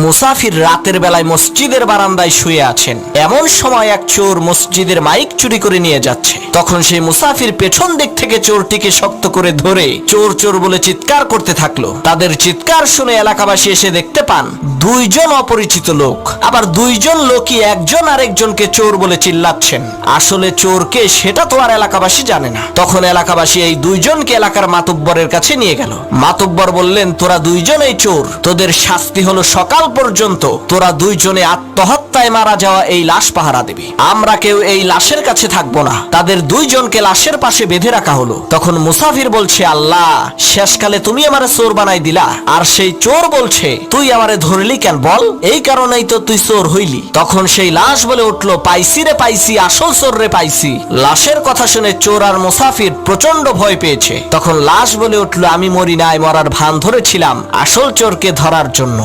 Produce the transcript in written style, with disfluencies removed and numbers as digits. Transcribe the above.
মুসাফির রাতের বেলায় মসজিদের বারান্দায় শুয়ে আছেন। এমন সময় এক চোর মসজিদের মাইক চুরি করে নিয়ে যাচ্ছে। তখন সেই মুসাফির পেছন দিক থেকে চোরটিকে শক্ত করে ধরে চোর চোর বলে চিৎকার করতে থাকলো। তাদের চিৎকার শুনে এলাকাবাসী এসে দেখতে পান দুইজন অপরিচিত লোক, আবার দুইজন লোকই একজন আরেকজনকে চোর বলে চিল্লাচ্ছেন। আসলে চোরকে সেটা তো আর এলাকাবাসী জানে না। তখন এলাকাবাসী এই দুইজনকে এলাকার মাতব্বরের কাছে নিয়ে গেল। মাতব্বর বললেন, তোরা দুইজনেই চোর, তোদের শাস্তি হলো সকাল পর্যন্ত তোরা দুইজনে আত্মহত্যায় মারা যাওয়া এই লাশ পাহারা দিবি। আমরা কেউ এই লাশের কাছে থাকবো না। তাদের দুইজনকে লাশের পাশে বেঁধে রাখা হলো। তখন মুসাফির বলছে, আল্লাহ, শেষকালে তুমি আমারে চোর বানাই দিলা। আর সেই চোর বলছে, তুই আমারে ধরলি কেন বল? এই কারণেই তো তুই চোর হইলি। তখন সেই লাশ বলে উঠলো, পাইছি রে পাইছি, আসল চোর রে পাইছি। লাশের কথা শুনে চোর আর মুসাফির প্রচন্ড ভয় পেয়েছে। তখন লাশ বলে উঠলো, আমি মরি নাই, মরার ভান ধরেছিলাম আসল চোরকে ধরার জন্য।